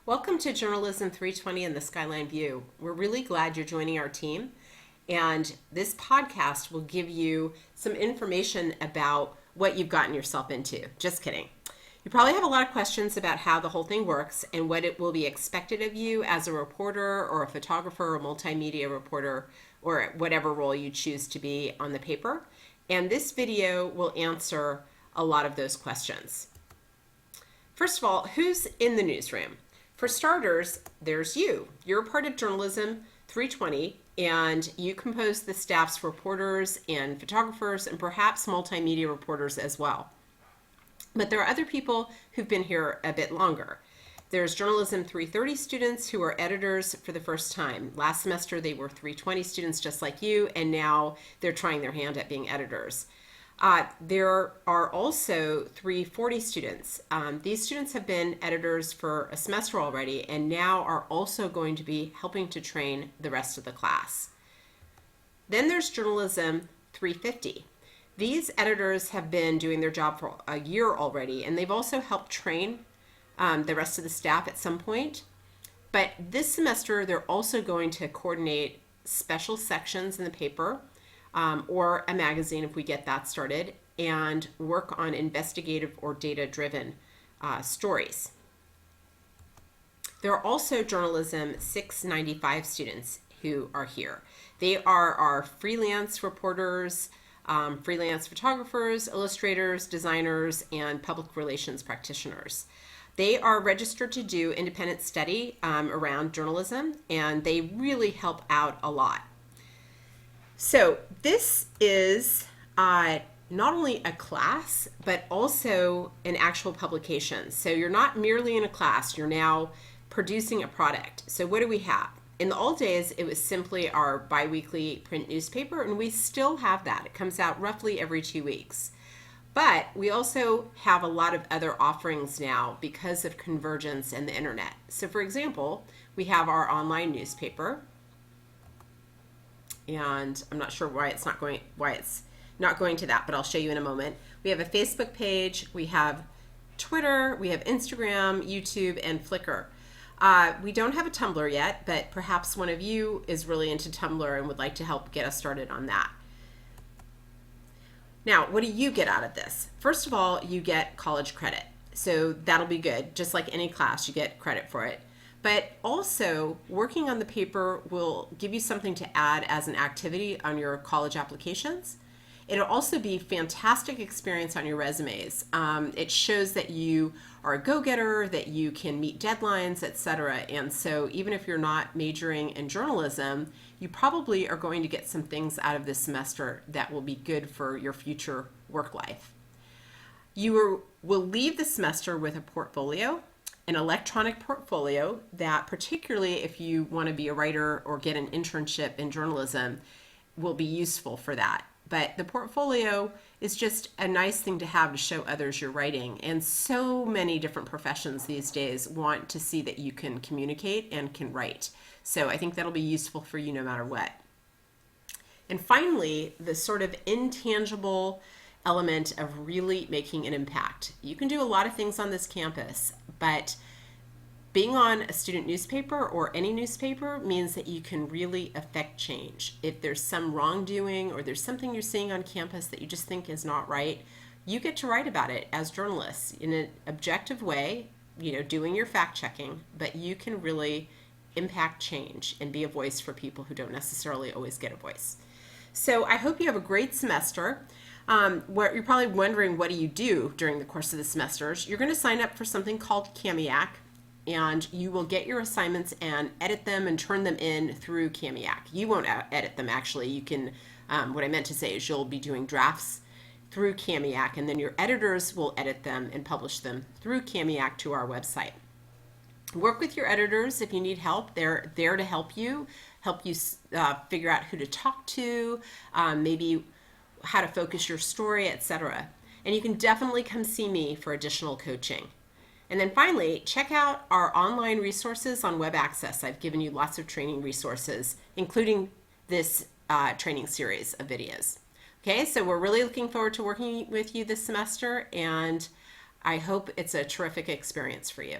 Welcome to Journalism 320 and the Skyline View. We're really glad you're joining our team, and this podcast will give you some information about what you've gotten yourself into. Just kidding. You probably have a lot of questions about how the whole thing works and what it will be expected of you as a reporter or a photographer or multimedia reporter or whatever role you choose to be on the paper. And this video will answer a lot of those questions. First of all, who's in the newsroom? For starters, there's you. You're a part of Journalism 320, and you compose the staff's reporters and photographers and perhaps multimedia reporters as well. But there are other people who've been here a bit longer. There's Journalism 330 students who are editors for the first time. Last semester they were 320 students just like you, and now they're trying their hand at being editors. There are also 340 students. These students have been editors for a semester already and now are also going to be helping to train the rest of the class. Then there's Journalism 350. These editors have been doing their job for a year already, and they've also helped train the rest of the staff at some point. But this semester they're also going to coordinate special sections in the paper or a magazine if we get that started, and work on investigative or data-driven stories. There are also Journalism 695 students who are here. They are our freelance reporters, freelance photographers, illustrators, designers, and public relations practitioners. They are registered to do independent study around journalism, and they really help out a lot. So this is not only a class, but also an actual publication. So you're not merely in a class, you're now producing a product. So what do we have? In the old days, it was simply our biweekly print newspaper, and we still have that. It comes out roughly every 2 weeks. But we also have a lot of other offerings now because of convergence and the internet. So for example, we have our online newspaper, and I'm not sure why it's not going to that, but I'll show you in a moment. We have a Facebook page, we have Twitter, we have Instagram, YouTube, and Flickr. We don't have a Tumblr yet, but perhaps one of you is really into Tumblr and would like to help get us started on that. Now, what do you get out of this? First of all, you get college credit. So that'll be good. Just like any class, you get credit for it. But also, working on the paper will give you something to add as an activity on your college applications. It'll also be a fantastic experience on your resumes. It shows that you are a go-getter, that you can meet deadlines, etc. And so even if you're not majoring in journalism, you probably are going to get some things out of this semester that will be good for your future work life. You will leave the semester with a portfolio, an electronic portfolio that, particularly if you want to be a writer or get an internship in journalism, will be useful for that. But the portfolio is just a nice thing to have to show others you're writing. And so many different professions these days want to see that you can communicate and can write. So I think that'll be useful for you no matter what. And finally, the sort of intangible element of really making an impact. You can do a lot of things on this campus, but being on a student newspaper or any newspaper means that you can really affect change. If there's some wrongdoing or there's something you're seeing on campus that you just think is not right, you get to write about it as journalists in an objective way, doing your fact checking, but you can really impact change and be a voice for people who don't necessarily always get a voice. So I hope you have a great semester. Where you're probably wondering, what do you do during the course of the semesters? You're going to sign up for something called Kamiak, and you will get your assignments and edit them and turn them in through Kamiak. You won't edit them, actually. You can, what I meant to say is you'll be doing drafts through Kamiak, and then your editors will edit them and publish them through Kamiak to our website. Work with your editors if you need help. They're there to help you figure out who to talk to, maybe how to focus your story, etc. And you can definitely come see me for additional coaching. And then finally, check out our online resources on web access. I've given you lots of training resources, including this training series of videos. Okay, so we're really looking forward to working with you this semester, and I hope it's a terrific experience for you.